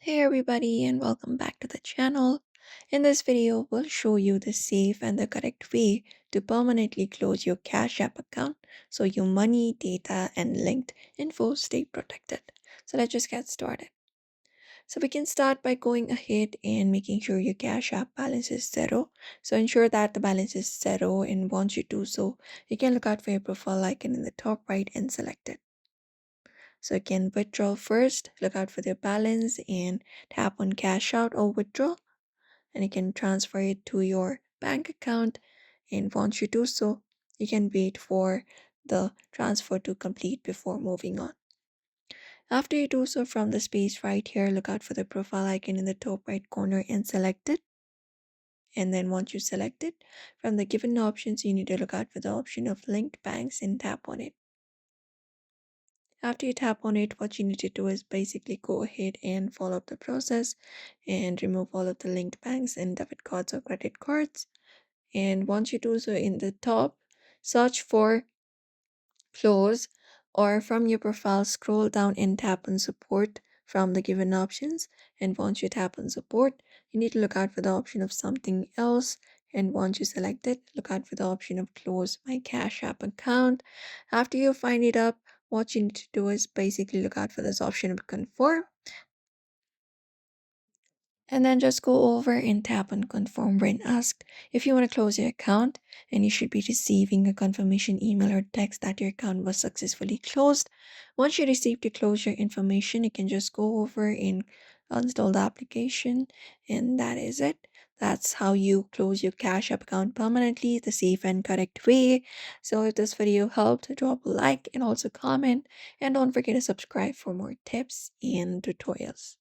Hey everybody and welcome back to the channel. In this video, we'll show you the safe and the correct way to permanently close your Cash App account so your money, data, and linked info stay protected. So let's just get started. So we can start by going ahead and making sure your Cash App balance is zero. So ensure that the balance is zero, and once you do so, you can look out for your profile icon in the top right and select it. So you can withdraw first, look out for the balance and tap on cash out or withdraw, and you can transfer it to your bank account. And once you do so, you can wait for the transfer to complete before moving on. After you do so, from the space right here, look out for the profile icon in the top right corner and select it. And then once you select it, from the given options, you need to look out for the option of linked banks and tap on it. After you tap on it, what you need to do is basically go ahead and follow up the process and remove all of the linked banks and debit cards or credit cards. And once you do so, in the top, search for close, or from your profile, scroll down and tap on support from the given options. And once you tap on support, you need to look out for the option of something else. And once you select it, look out for the option of close my Cash App account. After you find it up, what you need to do is basically look out for this option of confirm, and then just go over and tap on confirm when asked if you want to close your account, and you should be receiving a confirmation email or text that your account was successfully closed. Once you receive the closure information, you can just go over and install the application, and that is it. That's how you close your Cash App account permanently, the safe and correct way. So if this video helped, drop a like and also comment, and don't forget to subscribe for more tips and tutorials.